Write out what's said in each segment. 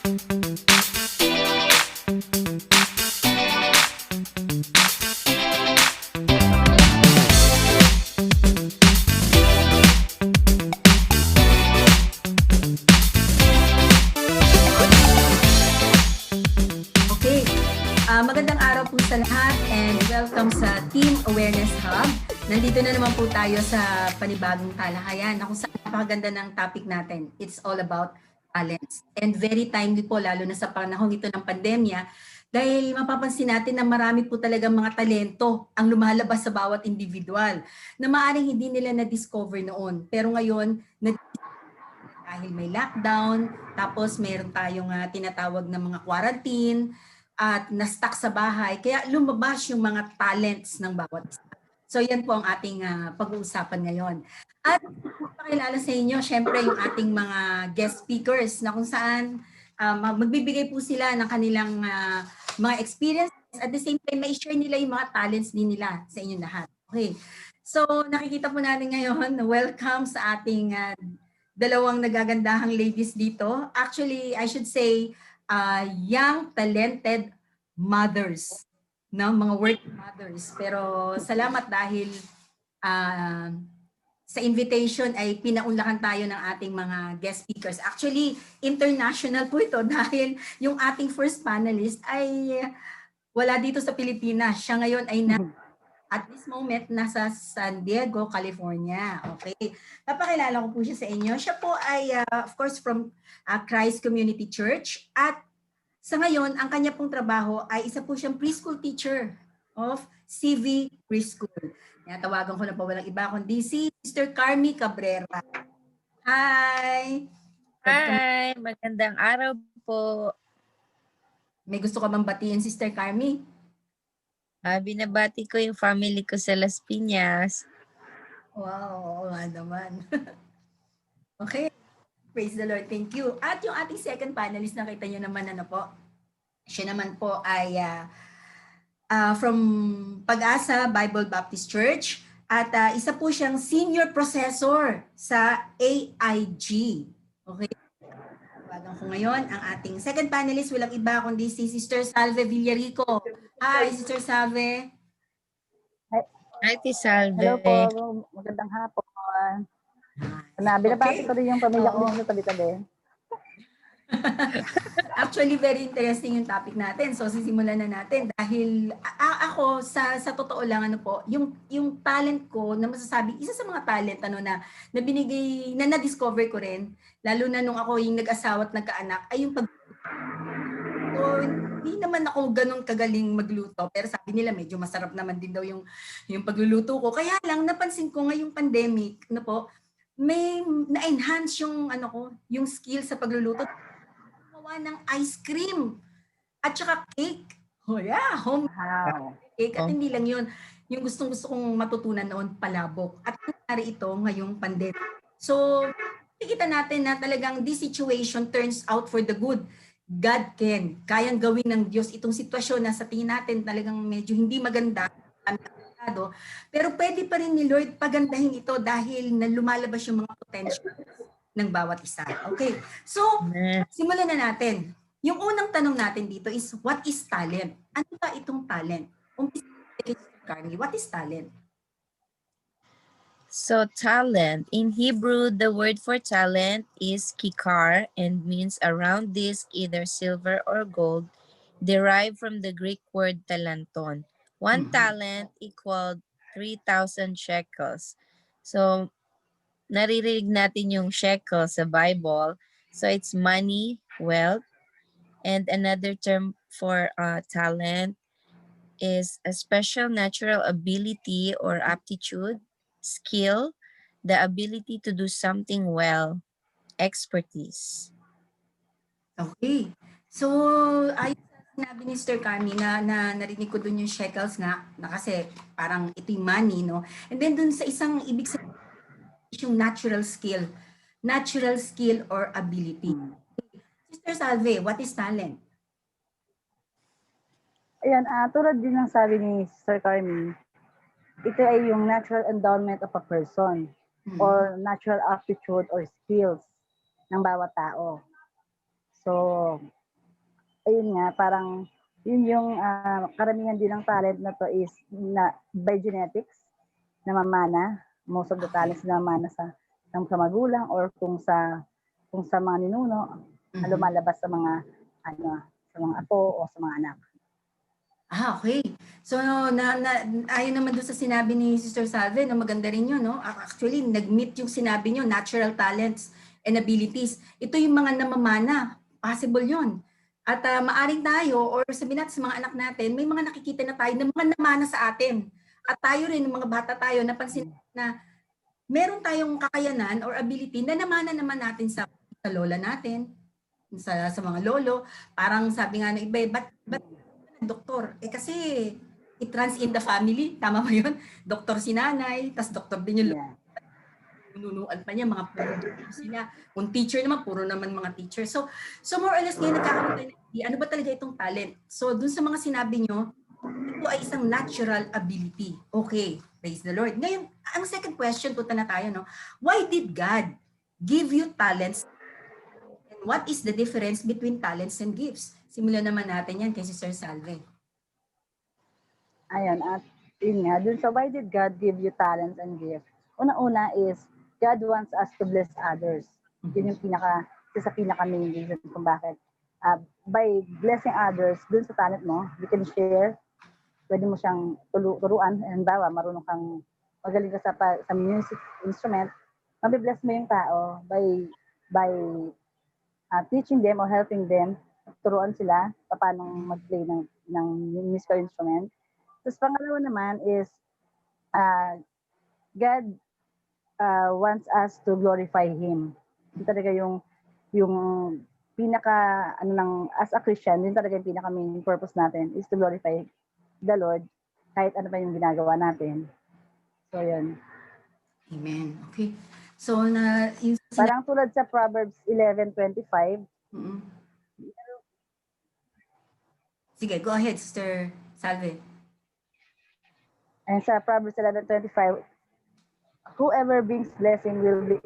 Okay. Magandang araw po sa lahat and welcome sa Team Awareness Hub. Nandito na naman po tayo sa panibagong talakayan na kung saan napakaganda ng topic natin. It's all about talents. And very timely po lalo na sa panahon ito ng pandemya dahil mapapansin natin na marami po talagang mga talento ang lumalabas sa bawat individual na maaaring hindi nila na-discover noon. Pero ngayon, dahil may lockdown, tapos meron tayong tinatawag na mga quarantine, at na-stuck sa bahay. Kaya lumabas yung mga talents ng bawat isa. So yan po ang ating pag-uusapan ngayon. At pakilala sa inyo, syempre yung ating mga guest speakers na kung saan magbibigay po sila ng kanilang mga experience. At the same time, may share nila yung mga talents din nila sa inyong lahat. Okay. So nakikita po natin ngayon, welcome sa ating dalawang nagagandahang ladies dito. Actually, I should say, young, talented mothers, no? Mga working mothers. Pero salamat dahil sa invitation ay pinaunlakan tayo ng ating mga guest speakers. Actually, international po ito dahil yung ating first panelist ay wala dito sa Pilipinas. Siya ngayon ay at this moment, nasa San Diego, California. Okay. Papakilala ko po siya sa inyo. Siya po ay, of course, from Christ Community Church. At sa ngayon, ang kanya pong trabaho ay isa po siyang preschool teacher of CV Preschool. Tawagan ko na po walang iba kundi si Sister Carmi Cabrera. Hi! Hi! Magandang araw po. May gusto ka bang batiin, Sister Carmi? Binabati ko yung family ko sa Las Piñas. Wow, oo nga naman. Okay. Praise the Lord. Thank you. At yung ating second panelist, nakita nyo naman ano po, siya naman po ay from Pag-asa Bible Baptist Church at isa po siyang senior processor sa AIG. Okay. Tawagan ko ngayon ang ating second panelist, walang iba kundi si Sister Salve Villarico. Hi, Sister Salve. Hi, Salve. Hello po, magandang hapon. Binabati ko rin yung pamilya ko dito sa tabi-tabi. Actually, very interesting yung topic natin. So, sisimulan na natin dahil ako, sa totoo lang, ano po, yung talent ko, na masasabi, isa sa mga talent na binigay, na na-discover ko rin, lalo na nung ako yung nag-asawa at nagkaanak, ay yung So, hindi naman ako ganun kagaling magluto, pero sabi nila medyo masarap naman din daw yung pagluluto ko. Kaya lang, napansin ko ngayong pandemic, may na-enhance yung yung skill sa pagluluto ng ice cream at saka cake. Oh yeah, home cake. At hindi lang yun. Yung gustong-gusto kong matutunan noon, palabok. At nangyari ito ngayong pandemic. So, nakikita natin na talagang this situation turns out for the good. God can. Kayang gawin ng Diyos itong sitwasyon na sa tingin natin talagang medyo hindi maganda. Pero pwede pa rin ni Lord pagandahin ito dahil na lumalabas yung mga potential ng bawat isa. Okay. So, simulan na natin. Yung unang tanong natin dito is, what is talent? Ano ba itong talent? Carly, what is talent? So, talent. In Hebrew, the word for talent is kikar and means a round disc, either silver or gold, derived from the Greek word talanton. One talent equaled 3,000 shekels. So, naririnig natin yung shekel sa Bible. So, it's money, wealth. And another term for talent is a special natural ability or aptitude, skill, the ability to do something well, expertise. Okay. So, ayun sa sinabi ni Mr. Carmi na narinig ko dun yung shekels na kasi parang ito yung money, no? And then dun sa isang ibig sabihin yung natural skill or ability. Sister Salve, what is talent? Ayan, tulad din ng sabi ni Sir Carmi, ito ay yung natural endowment of a person or natural aptitude or skills ng bawat tao. So, ayun nga, parang yun yung karamihan din ng talent na to is na by genetics, namamana. Most of the talents namamana sa magulang or kung sa mga ninuno na lumalabas sa mga sa mga apo o sa mga anak. Okay. So, ayon naman doon sa sinabi ni Sister Salve, no, maganda rin yun, no? Actually, nag-meet yung sinabi nyo, natural talents and abilities. Ito yung mga namamana. Possible yun. At maaring tayo, or sabihin natin sa mga anak natin, may mga nakikita na tayo na mga namana sa atin. At tayo rin, ng mga bata tayo, napansin na meron tayong kakayanan or ability na namana naman natin sa lola natin, sa mga lolo. Parang sabi nga ng iba, ba't doktor? Kasi it runs in the family. Tama ba yun? Doktor si nanay, tas doktor din yung Yeah. nununuan pa niya, mga puro sila. Kung teacher naman, puro naman mga teacher. So more or less ngayon nagkakaroon tayo ng idea, ano ba talaga itong talent? So dun sa mga sinabi nyo, ito ay isang natural ability. Okay, praise the Lord. Ngayon, ang second question, punta na tayo, no? Why did God give you talents? And what is the difference between talents and gifts? Simulan naman natin yan kay Sister Salve. Ayun, at yun nga, dun sa why did God give you talents and gifts? Una-una is, God wants us to bless others. Yun yung isa sa pinaka main reason kung bakit. By blessing others, dun sa talent mo, you can share, pwede mo siyang turuan. Halimbawa, marunong kang magaling ka sa music instrument, mabibless mo yung tao by teaching them or helping them, turuan sila paano mag-play ng musical instrument. Tapos pangalawa naman is, God wants us to glorify Him. Yun talaga yung pinaka, as a Christian, yun talaga yung pinaka main purpose natin is to glorify the Lord kahit ano pa yung ginagawa natin. So, yun. Amen. Okay. So, parang tulad sa Proverbs 11:25. Sige, go ahead, Sister Salve. And sa Proverbs 11:25, whoever brings blessing will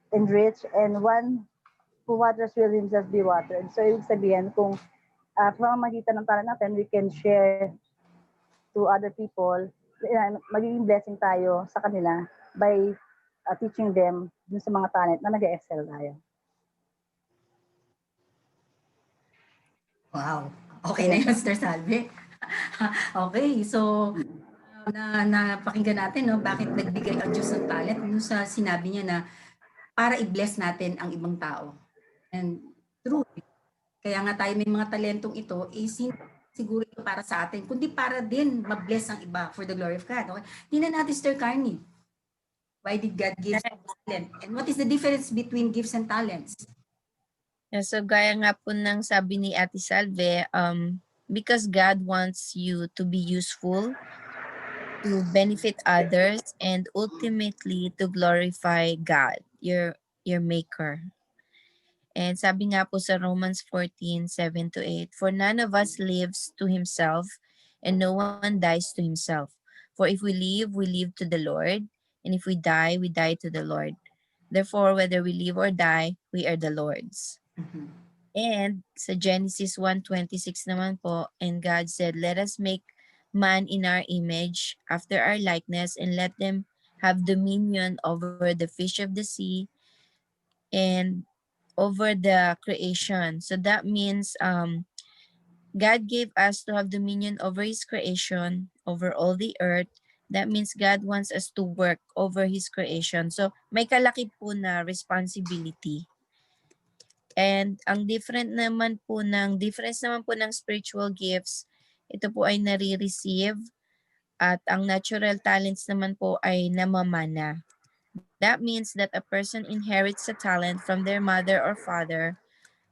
enrich, and one who waters will himself be watered. So, ibig sabihin, kung pamamagitan ng talent natin, we can share to other people, magiging blessing tayo sa kanila by teaching them dun sa mga talent na nag-excel tayo. Wow. Okay na yun, Sister Salve. Okay, so napakinggan natin, no, bakit nagbigay ang Diyos ng talent, no, sa sinabi niya na para i-bless natin ang ibang tao. And true. Kaya nga tayo may mga talentong ito, siguro ito para sa atin, kundi para din ma-bless ang iba for the glory of God. Okay? Tingnan natin, Sister Carney. Why did God give talent? And what is the difference between gifts and talents? So gaya nga po ng sabi ni Ate Salve, because God wants you to be useful, to benefit others, and ultimately to glorify God, your maker. And sabi nga po sa Romans 14:7-8, for none of us lives to himself, and no one dies to himself. For if we live to the Lord, and if we die to the Lord. Therefore, whether we live or die, we are the Lord's. And sa Genesis 1:26 naman po, and God said, let us make man in our image, after our likeness, and let them have dominion over the fish of the sea and over the creation. So that means God gave us to have dominion over His creation, over all the earth. That means God wants us to work over His creation. So may kalaki po na responsibility. And ang difference naman po ng spiritual gifts, ito po ay nare-receive, at ang natural talents naman po ay namamana. That means that a person inherits a talent from their mother or father,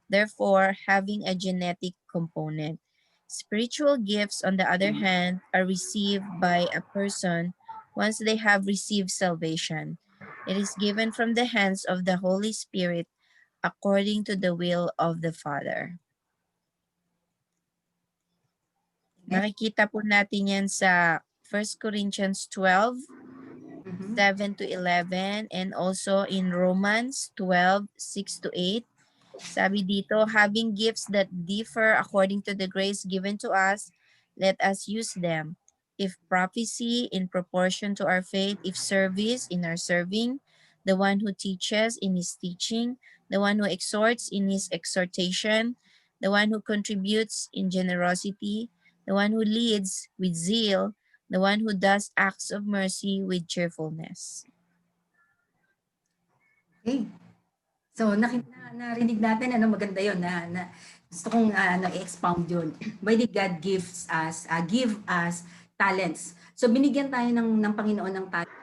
therefore having a genetic component. Spiritual gifts, on the other hand, are received by a person once they have received salvation. It is given from the hands of the Holy Spirit according to the will of the Father. Makikita po natin yan sa 1 Corinthians 12, Mhm. 7 to 11, and also in Romans 12, 6 to 8. Sabi dito, having gifts that differ according to the grace given to us, let us use them. If prophecy, in proportion to our faith; if service, in our serving; the one who teaches, in his teaching; the one who exhorts, in his exhortation; the one who contributes, in generosity; the one who leads, with zeal; the one who does acts of mercy, with cheerfulness. Okay. So narinig natin ano maganda 'yon na gusto kong na-expound 'yon. Why did God give us talents? So binigyan tayo ng Panginoon ng talent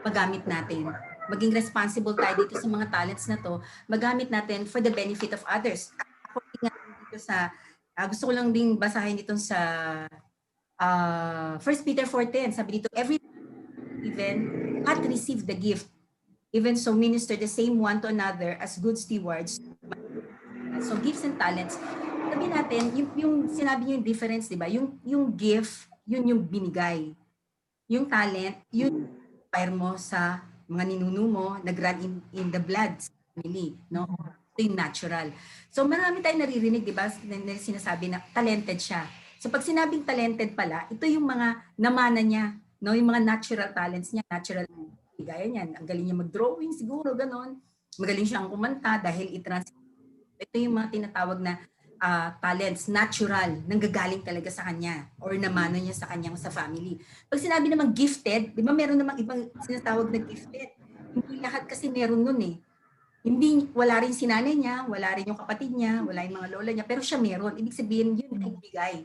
magamit natin. Maging responsible tayo dito sa mga talents na 'to, magamit natin for the benefit of others. According nga dito sa gusto ko lang ding basahin dito sa 1 Peter 4:10, sabi dito, every even hath received the gift, even so minister the same one to another as good stewards. So gifts and talents, sabi natin, yung sinabi niyo yung difference, di ba? Yung gift, yun yung binigay. Yung talent, yun inspire mo sa mga ninuno mo, nag-run in the blood sa family, no? Ito yung natural. So marami tayong naririnig, di ba? Na sinasabi na talented siya. So pag sinabing talented pala, ito yung mga namana niya, no? Yung mga natural talents niya, natural, gaya niyan. Ang galing niya mag-drawing siguro, ganon. Magaling siyang kumanta dahil ito yung mga tinatawag na talents, natural, nanggagaling talaga sa kanya or namana niya sa kanyang sa family. Pag sinabi namang gifted, di ba meron namang ibang sinatawag na gifted? Hindi lahat kasi meron nun eh. Hindi, wala rin si nanay niya, wala rin yung kapatid niya, wala yung mga lola niya, pero siya meron. Ibig sabihin, yun ay bigay.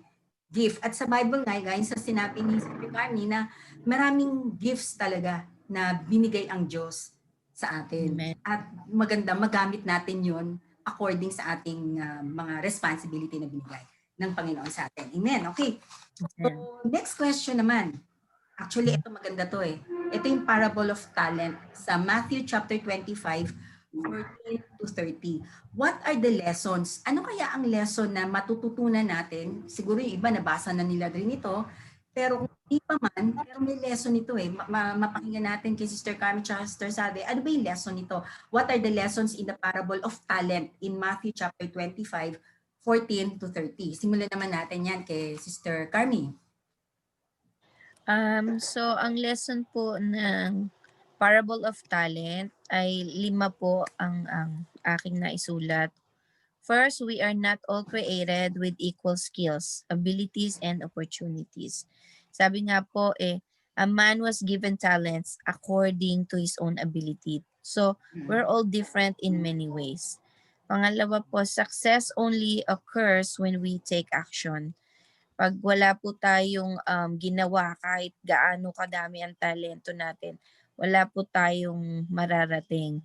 Gift. At sa Bible nga, gaya sa sinabi ni Sister Carmi, na maraming gifts talaga na binigay ang Diyos sa atin. Amen. At maganda, magamit natin yun according sa ating mga responsibility na binigay ng Panginoon sa atin. Amen. Okay. So, next question naman. Actually, ito maganda to eh. Ito yung parable of talent sa Matthew chapter 25, 14 to 30. What are the lessons? Ano kaya ang lesson na matututunan natin? Siguro yung iba nabasa na nila rin ito. Pero kung hindi pa man, pero may lesson ito eh. Mapakinggan natin kay Sister Carmen at Sister Salve. Ano ba yung lesson nito? What are the lessons in the parable of talent in Matthew chapter 25, 14 to 30? Simulan naman natin yan kay Sister Carmi. So ang lesson po ng Parable of Talent ay 5 po ang aking naisulat. First, we are not all created with equal skills, abilities, and opportunities. Sabi nga po a man was given talents according to his own ability. So, we're all different in many ways. Pangalawa po, success only occurs when we take action. Pag wala po tayong ginawa, kahit gaano kadami ang talento natin, wala po tayong mararating.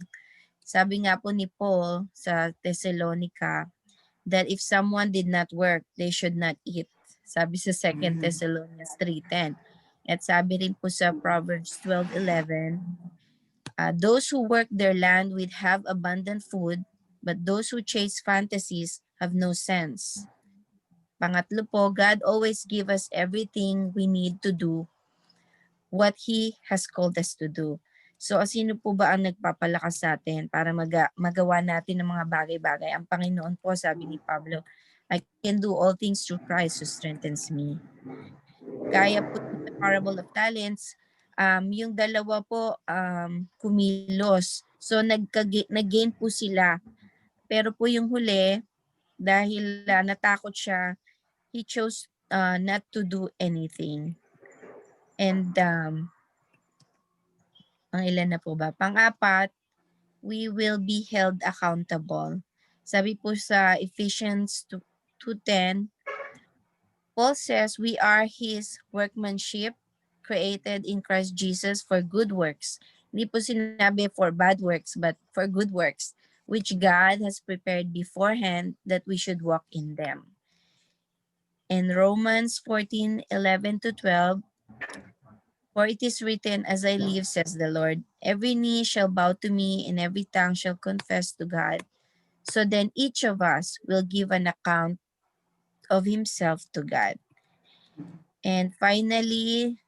Sabi nga po ni Paul sa Thessalonica that if someone did not work, they should not eat. Sabi sa 2 Thessalonians 3:10. At sabi rin po sa Proverbs 12:11, those who work their land will have abundant food, but those who chase fantasies have no sense. Pangatlo po, God always give us everything we need to do what He has called us to do. So, sino po ba ang nagpapalakas sa atin para magawa natin ng mga bagay-bagay? Ang Panginoon po, sabi ni Pablo, I can do all things through Christ who strengthens me. Kaya po sa Parable of Talents, yung dalawa po kumilos. So, nag-gain po sila. Pero po yung huli, dahil natakot siya, he chose not to do anything. And ang ilan na po ba? Pang-apat, we will be held accountable. Sabi po sa Ephesians 2:10, Paul says we are His workmanship, created in Christ Jesus for good works. Hindi po sinabi for bad works, but for good works, which God has prepared beforehand that we should walk in them. In Romans 14:11 to 12, for it is written, as I live, says the Lord, every knee shall bow to me and every tongue shall confess to God. So then each of us will give an account of himself to God. And finally,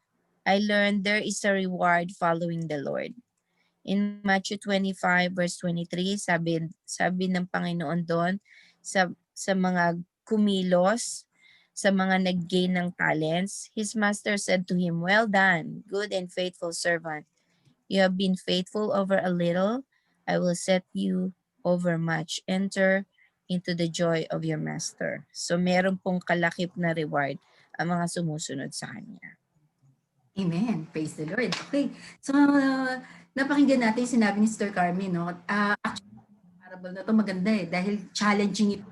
I learned there is a reward following the Lord. In Matthew 25 verse 23, sabi ng Panginoon doon sa mga kumilos, sa mga nag-gain ng talents, his master said to him, "Well done, good and faithful servant. You have been faithful over a little. I will set you over much. Enter into the joy of your master." So meron pong kalakip na reward ang mga sumusunod sa kanya. Amen. Praise the Lord. Okay. So, napakinggan natin yung sinabi ni Sister Carmen, no? Actually, parable na to maganda dahil challenging ito.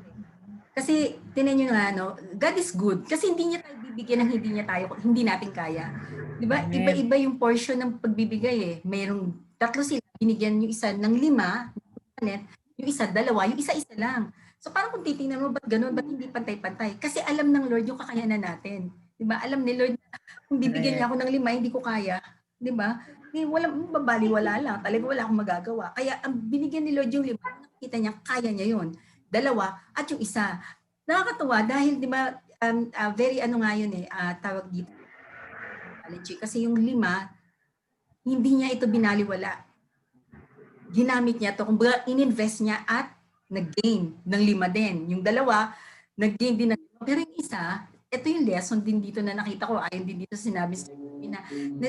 Kasi, tinan nyo nga, no? God is good. Kasi hindi niya tayo bibigyan ng hindi natin kaya. Di ba? Amen. Iba-iba yung portion ng pagbibigay Mayroong 3 sila, binigyan yung isa ng 5, yung isa 2, yung isa lang. So parang kung titingnan mo, ba't ganun? Ba't hindi pantay-pantay? Kasi alam ng Lord yung kakayanan natin. Di ba? Alam ni Lord na kung bibigyan niya ako ng 5, hindi ko kaya. Di ba? Walang babaliwala lang. Talaga wala akong magagawa. Kaya ang binigyan ni Lord yung 5, nakikita niya, kaya niya yun. 2, at yung isa. Nakakatuwa dahil, di ba, very ano nga yun tawag dito. Kasi yung 5, hindi niya ito binaliwala. Ginamit niya to, kumbaga ininvest niya at nag-gain ng 5 din. Yung 2, nag-gain din ng 5. Pero yung isa, ito yung lesson din dito na nakita ko, ayon din dito sinabi na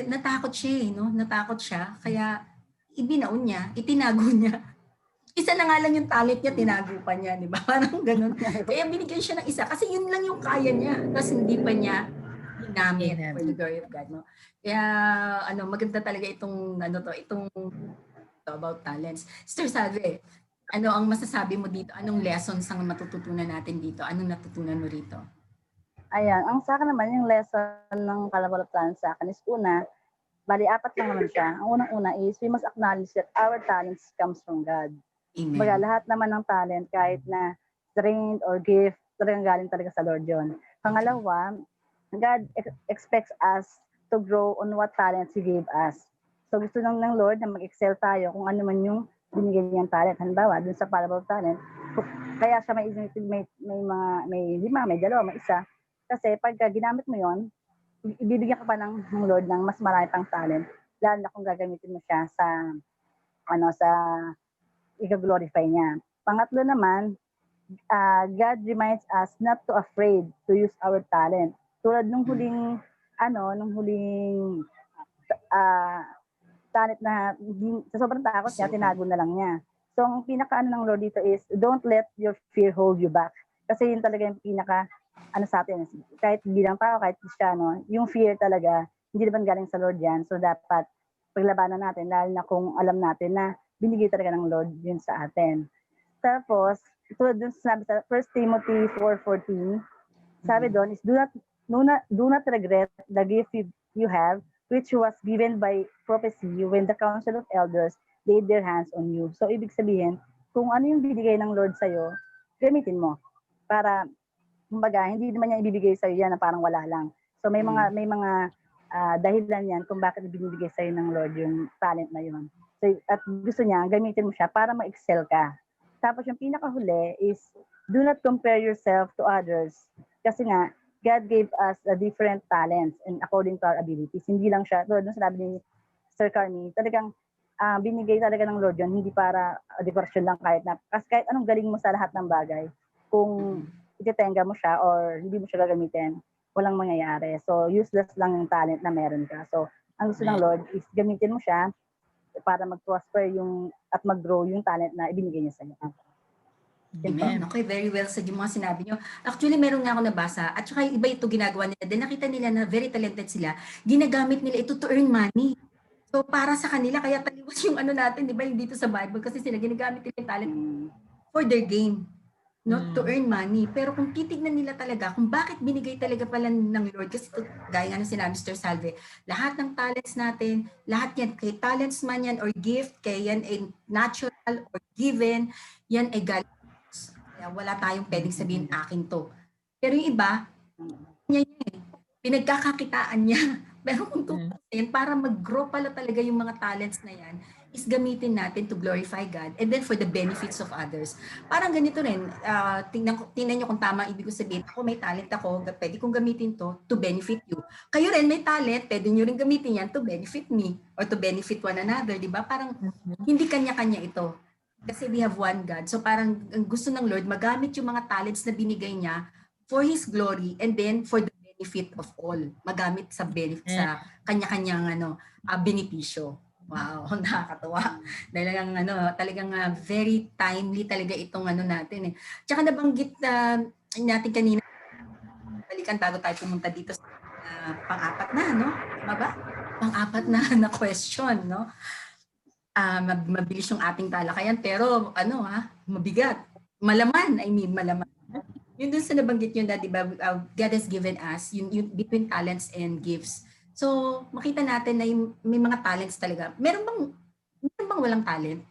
natakot siya no? Natakot siya, kaya ibinaon niya, itinago niya. Isa na nga lang yung talent niya, tinago pa niya, di ba? Parang ganun. Kaya binigyan siya ng isa, kasi yun lang yung kaya niya. Tapos hindi pa niya ginamit for the glory of God, no? Kaya, maganda talaga itong about talents. Sister Salve, ano ang masasabi mo dito? Anong lessons ang matututunan natin dito? Anong natutunan mo rito? Ayan, ang sa akin naman, yung lesson ng Parable of Talents sa akin is una, bali 4 lang naman siya. Ang unang-una is, we must acknowledge that our talents comes from God. Amen. Baga, lahat naman ng talent, kahit na strength or gift, talagang galing talaga sa Lord yon. Pangalawa, God expects us to grow on what talents He gave us. So gusto lang ng Lord na mag-excel tayo kung ano man yung binigyan niyang talent. Halimbawa, dun sa Parable of Talent, kaya siya may 5, may 2, may 1. Kasi pagka ginamit mo yon, ibibigyan ka pa ng Lord ng mas marami pang talent, lalo na kung gagamitin mo siya sa i-glorify niya. Pangatlo naman, God reminds us not to afraid to use our talent. Tulad nung huling talent na sa sobrang takot niya, tinago na lang niya. So, ang pinaka ng Lord dito is, don't let your fear hold you back. Kasi yun talaga yung pinaka sa atin. Kahit bilang tao, kahit Kristiyano, yung fear talaga, hindi naman galing sa Lord yan. So, dapat paglabanan natin, lalo na kung alam natin na binigay talaga ng Lord yun sa atin. Tapos, tulad dun sinabi sa 1 Timothy 4:14, sabi doon is, do not regret the gift you have, which was given by prophecy when the council of elders laid their hands on you. So, ibig sabihin, kung ano yung binigay ng Lord sa'yo, gamitin mo. Para, kumbaga, hindi naman niya ibibigay sa'yo yan na parang wala lang. So, may mga dahilan yan kung bakit binibigay sa'yo ng Lord yung talent na yun. So, at gusto niya, gamitin mo siya para ma-excel ka. Tapos, yung pinakahuli is, do not compare yourself to others. Kasi nga, God gave us a different talents and according to our abilities. Hindi lang siya, tulad nung sinabi ni Sir Carmi, talagang binigay talaga ng Lord yun, hindi para dekorasyon lang kasi kahit anong galing mo sa lahat ng bagay, kung ititenga mo siya or hindi mo siya gagamitin, walang mangyayari. So, useless lang yung talent na meron ka. So, ang gusto ng Lord is gamitin mo siya para mag-prosper at mag-grow yung talent na ibinigay niya sa iyo. Amen. Okay, very well said yung mga sinabi nyo. Actually, meron nga ako nabasa. At saka iba ito ginagawa nila. Then nakita nila na very talented sila. Ginagamit nila ito to earn money. So para sa kanila, kaya taliwas yung natin, di ba, yung dito sa Bible. Kasi sila ginagamit nila yung talent for their gain. To earn money. Pero kung titignan nila talaga, kung bakit binigay talaga pala ng Lord, kasi gaya nga ng sinabi Mr. Salve, lahat ng talents natin, lahat yan, kay talents man yan or gift, kay yan ay natural or given, yan ay galing. Kaya wala tayong pwedeng sabihin, akin to. Pero yung iba, pinagkakakitaan niya Pero kung tutusin, para mag-grow pala talaga yung mga talents na yan, is gamitin natin to glorify God and then for the benefits of others. Parang ganito rin, tingnan nyo kung tama ibig ko sabihin, ako may talent ako, pwede kong gamitin to benefit you. Kayo rin may talent, pwede nyo rin gamitin yan to benefit me or to benefit one another, di ba? Parang hindi kanya-kanya ito. Kasi we have one God. So parang ang gusto ng Lord, magamit yung mga talents na binigay niya for His glory and then for the benefit of all. Magamit sa benefit, sa kanya-kanyang benepisyo. Wow, nakakatuwa. Talagang very timely talaga itong natin eh. Tsaka nabanggit natin kanina, balikan bago tayo pumunta dito sa pang-apat na, no? Tama ba? Pang-apat na question, no? Mabilis yung ating talakayan, pero mabigat. Malaman. Yun dun sa nabanggit nyo na, di ba, God has given us, yung between talents and gifts. So, makita natin na may mga talents talaga. Meron bang walang talent?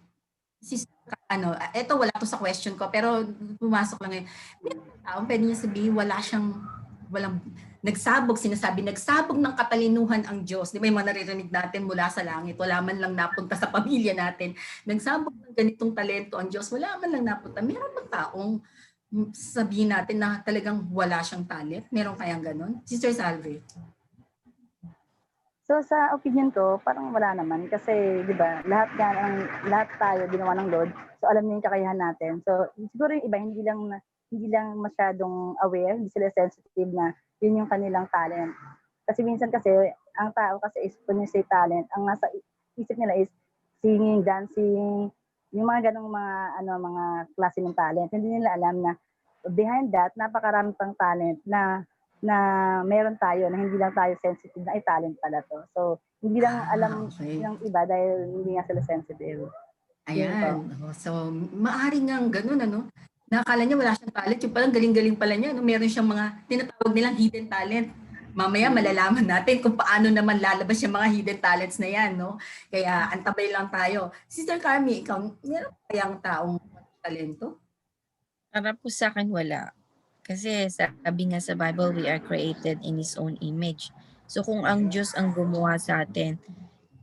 Ito wala to sa question ko, pero pumasok lang ngayon. Meron tao, pwede niya sabihin, walang nagsabog ng katalinuhan ang Diyos. Di ba yung mga naririnig natin mula sa langit, wala man lang napunta sa pamilya natin. Nagsabog ng ganitong talento ang Diyos, wala man lang napunta. Meron bang taong sabihin natin na talagang wala siyang talent? Meron kayang ganon? Sister Salve? So sa opinion ko, parang wala naman kasi 'di ba, lahat tayo ginawa ng Lord. So alam niya yung kakayahan natin. So siguro yung iba hindi lang masyadong aware, hindi sila sensitive na yun yung kanilang talent. Kasi minsan kasi ang tao kasi is when you say talent, ang nasa isip nila is singing, dancing, yung mga ganong mga klase ng talent. Hindi nila alam na behind that napakarami pang talent na meron tayo na hindi lang tayo sensitive na ay talent pala to. So, hindi lang alam ng iba dahil hindi nga sila sensitive. Ayan. So, maaaring nga ganun, Nakakala niya wala siyang talent. Yung palang galing-galing pala niya. Meron siyang mga tinatawag nilang hidden talent. Mamaya malalaman natin kung paano naman lalabas yung mga hidden talents na yan, no? Kaya antabay lang tayo. Sister Carmi, ikaw, meron kayang taong talento? Para po sa akin, wala. Kasi sabi nga sa Bible, we are created in His own image. So kung ang Diyos ang gumawa sa atin,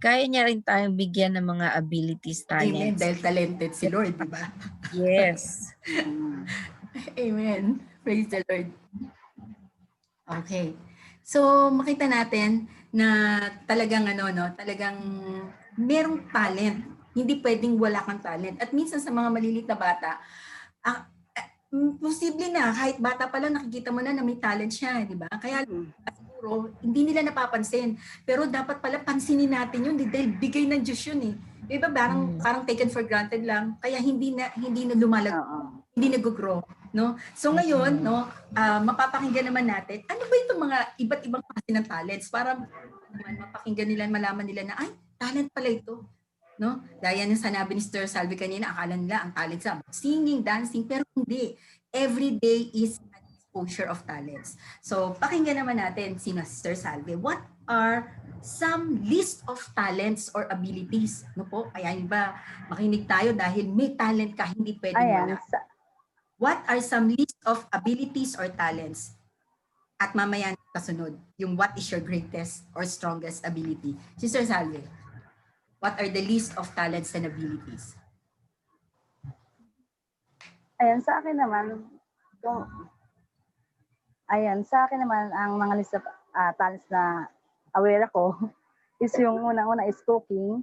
kaya niya rin tayong bigyan ng mga abilities, Amen. talents. Dahil talented si Lord, di ba? Yes. Amen. Praise the Lord. Okay. So, makita natin na talagang talagang merong talent. Hindi pwedeng wala kang talent. At minsan sa mga malilit na bata, posible na kahit bata pa lang nakikita mo na may talent siya, di ba? Kaya siguro hindi nila napapansin. Pero dapat pala pansinin natin yun dahil bigay ng Diyos yun eh. Di ba parang taken for granted lang. Kaya hindi na lumalag, hindi nag-grow, no? So ngayon, mapapakinggan naman natin ano ba itong mga iba't ibang klase ng talents para naman mapakinggan nila, malaman nila na ay, talent pala ito. No? Gaya ng sanabi ni Sister Salvi kanina, akala nila ang talent sa singing, dancing, pero hindi. Every day is an exposure of talents. So, pakinggan naman natin si Sister Salvi. What are some list of talents or abilities? No po? Kaya ba makinig tayo dahil may talent ka, hindi pwedeng wala. What are some list of abilities or talents? At mamaya kasunod, yung what is your greatest or strongest ability? Sister Salvi. What are the list of talents and abilities? Sa akin naman, ang mga list of talents na aware ako is yung unang-una is cooking.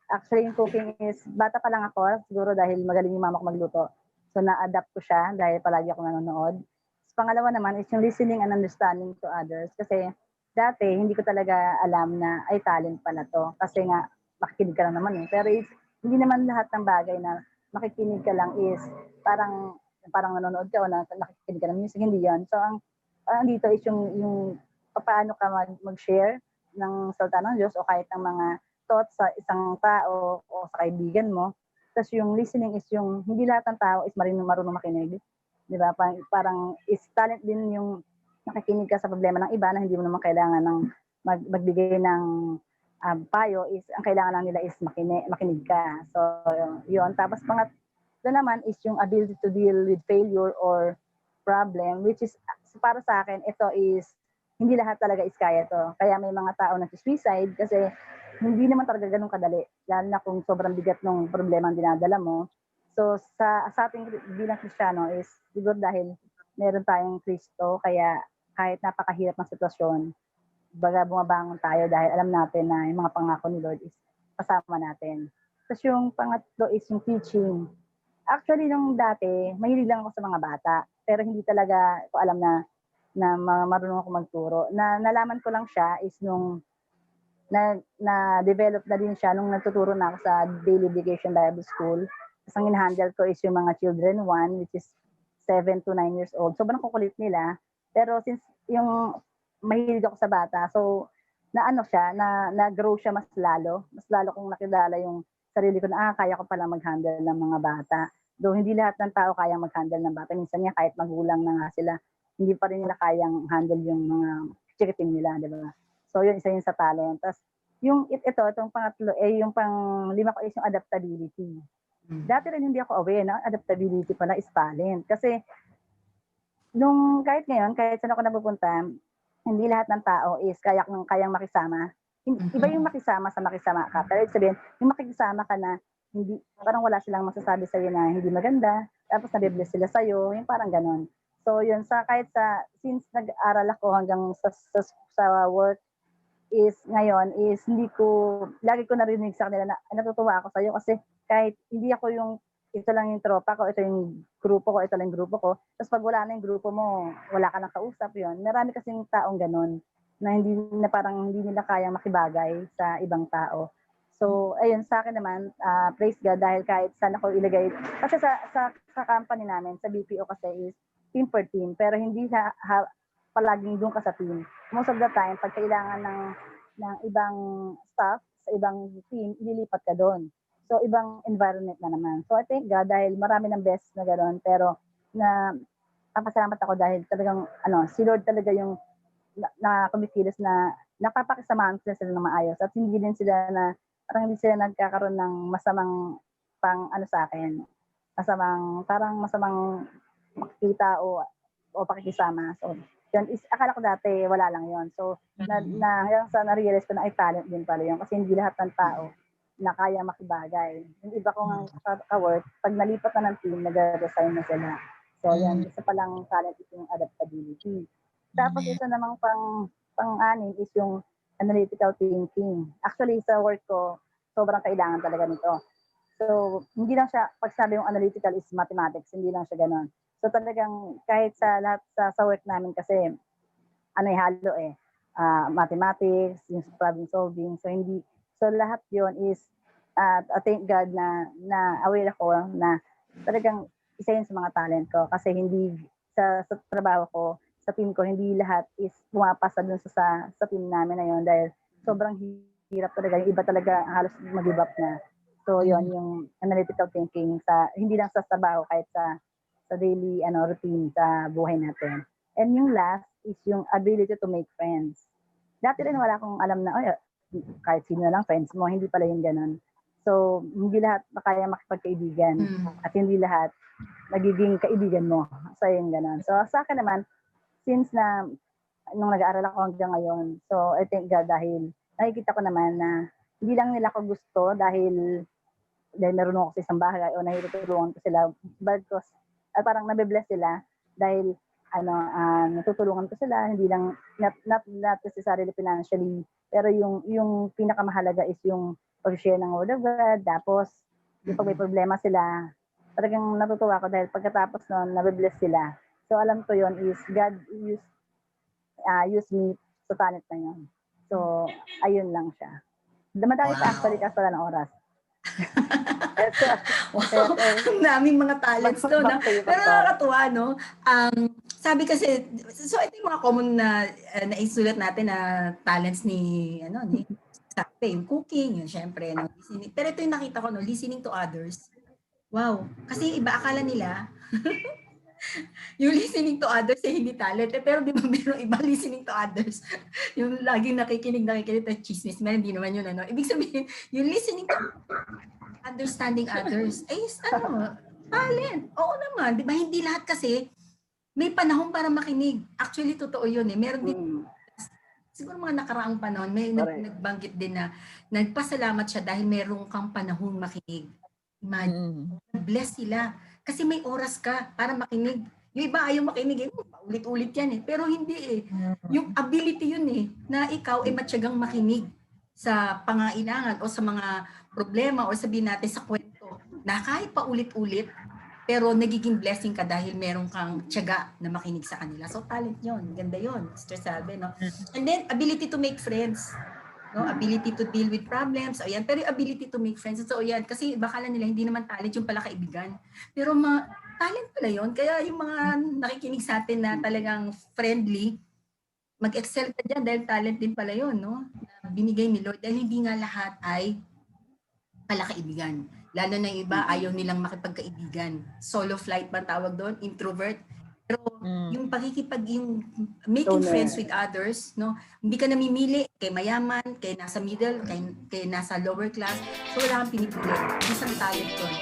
Actually, yung cooking is, bata pa lang ako, siguro dahil magaling yung mama ko magluto. So, na-adapt ko siya dahil palagi ako nanonood. Pangalawa naman is yung listening and understanding to others. Kasi dati, hindi ko talaga alam na ay talent pala to. Kasi nga, makikinig ka lang naman eh. Pero hindi naman lahat ng bagay na makikinig ka lang is parang nanonood ka o nakikinig ka ng music. Hindi yan. So, ang dito is yung paano ka mag-share ng salita ng Diyos o kahit ng mga thoughts sa isang tao o sa kaibigan mo. Tapos yung listening is yung hindi lahat ng tao is marunong makinig. Di ba? Parang is talent din yung nakikinig ka sa problema ng iba na hindi mo naman kailangan ng magbigay ng payo is ang kailangan lang nila is makinig ka. So, yun. Tapos pangatlo naman is yung ability to deal with failure or problem, which is para sa akin, ito is hindi lahat talaga is kaya to. Kaya may mga tao na suicide kasi hindi naman talaga ganun kadali. Lalo na kung sobrang bigat ng problema ang dinadala mo. So sa ating bilang Kristiyano is siguro dahil meron tayong Kristo, kaya kahit napakahirap ng sitwasyon, baga bumabangon tayo dahil alam natin na yung mga pangako ni Lord is kasama natin. Tapos yung pangatlo is yung teaching. Actually, nung dati, mahilig lang ako sa mga bata. Pero hindi talaga ko alam na marunong ako magturo. Nalaman ko lang siya is nung na-develop na din siya nung nagtuturo na ako sa Daily Vacation Bible School. Tapos ang in-handle ko is yung mga children 1, which is 7 to 9 years old. Sobrang kukulit nila. Pero since yung mahilig ako sa bata, so na-ano siya, na-grow siya mas lalo. Mas lalo kong nakilala yung sarili ko na kaya ko pala mag-handle ng mga bata. Though hindi lahat ng tao kayang mag-handle ng bata. Minsan nga kahit magulang na nga sila, hindi pa rin nila kayang handle yung mga chikiting nila, di ba? So yun, isa yun sa talent. Tapos yung itong pangatlo, yung pang-lima ko is yung adaptability. Dati rin hindi ako aware na adaptability pala is talent. Kasi nung kahit ngayon, kahit saan ako napupunta, hindi lahat ng tao is kayang makisama. Iba yung makisama sa makisama ka. Pero ibig sabihin, yung makikisama ka na hindi, parang wala silang masasabi sa'yo na hindi maganda, tapos nabibless sila sa'yo, yung parang ganon. So yun, since nag-aral ako hanggang sa work, is ngayon is lagi ko narinig sa kanila na natutuwa ako sa'yo kasi kahit hindi ako ito lang yung tropa ko, ito yung grupo ko, ito lang yung grupo ko. Tapos pag wala na yung grupo mo, wala ka nang kausap yun. Marami kasing taong ganun na parang hindi nila kayang makibagay sa ibang tao. So, ayun, sa akin naman, praise God dahil kahit saan ako ilagay. Kasi sa company namin, sa BPO kasi is team per team. Pero hindi palaging doon ka sa team. Most of the time, pag kailangan ng ibang staff sa ibang team, ililipat ka doon. So, ibang environment na naman. So, I thank God dahil marami ng best na gano'n. Pero, napasalamat ako dahil talagang, si Lord talaga yung na kumikilos na napapakisamahan sila ng maayos. At hindi din sila parang hindi sila nagkakaroon ng masamang sa akin. Parang masamang makikita o pakikisama. So, yun, akala ko dati wala lang yon. So, hanggang sa na-realize ko na ay talent din pala yun. Kasi hindi lahat ng tao na kaya makibagay. Yung iba ko nga ka-work, pag nalipat na ng team, nag-resign na sila. So, yan, isa palang talent is yung adaptability. Tapos, isa namang pang-anim is yung analytical thinking. Actually, sa work ko, sobrang kailangan talaga nito. So, hindi lang siya, pag sabi yung analytical is mathematics, hindi lang siya ganon. So, talagang kahit sa lahat sa work namin kasi, halo mathematics, yung problem solving. So lahat yon is, thank God na aware ako na talagang isa yun sa mga talent ko. Kasi hindi, sa trabaho ko, sa team ko, hindi lahat is pumapasa dun sa team namin na yun dahil sobrang hirap talaga. Yung iba talaga halos mag-give up na. So yon yung analytical thinking hindi lang sa trabaho, kahit sa daily routine sa buhay natin. And yung last is yung ability to make friends. Dati rin wala akong alam na kahit sino na lang friends mo, hindi pala yung ganun. So hindi lahat kaya makipagkaibigan at hindi lahat nagiging kaibigan mo. So yung ganun. So sa akin naman, since nung nag-aaral ako hanggang ngayon, so I thank God dahil nakikita ko naman na hindi lang nila ako gusto dahil marunong ako sa isang bagay o nahitutulungan ko sila, but parang nabibless sila dahil natutulungan ko sila, hindi lang not necessarily financially, pero yung pinakamahalaga is yung pag-share ng word of God. Tapos yung pag may problema sila, talagang natutuwa ko dahil pagkatapos nun, nabibless sila. So alam ko yon is God use me sa talent na yun. So ayun lang siya. Madami pa actually kasi wala ng oras. Wow, ang daming mga talents to, no? Pero nakakatuwa, no? Sabi kasi, so ito yung mga common na naisulat natin na talents ni sabi, yung cooking, yun syempre, no? Listening. Pero ito yung nakita ko, no? Listening to others. Wow. Kasi iba akala nila, yung listening to others hindi talent. Pero di ba meron iba listening to others? Yung laging nakikinig at chismis. Meron, hindi naman yun, ano? Ibig sabihin, yung listening to understanding others ay talent. Oo naman, di ba? Hindi lahat kasi may panahon para makinig. Actually, totoo yun eh. Meron din siguro mga nakaraang panahon, may nagbanggit din na nagpasalamat siya dahil meron kang panahon makinig. Imagine, bless sila. Kasi may oras ka para makinig. Yung iba ayaw makinig, ulit-ulit yan eh. Pero hindi eh. Yung ability yun eh, na ikaw ay matyagang makinig sa pangailangan o sa mga problema o sabihin natin sa kwento na kahit pa ulit-ulit, pero nagiging blessing ka dahil meron kang tiyaga na makinig sa kanila. So talent yun. Ganda yun, Sister Salve, no? And then, ability to make friends. No, ability to deal with problems, o yan. Pero yung ability to make friends, so yan, kasi bakala nila hindi naman talent yung pala kaibigan. Pero talent pala yun. Kaya yung mga nakikinig sa atin na talagang friendly, mag-excel ka dyan dahil talent din pala yun, no? Na binigay ni Lord. Dahil hindi nga lahat ay pala kaibigan. Lalo na yung iba, ayaw nilang makipagkaibigan. Solo flight ba tawag doon? Introvert. Pero yung yung making friends with others, no? Hindi ka namimili kay mayaman, kay nasa middle, kay nasa lower class. So wala kang pinipili. Isang talent yun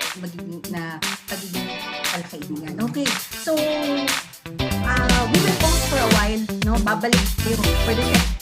pagiging palakaibigan. Okay. So we will pause for a while, no? Babalik kayo for the next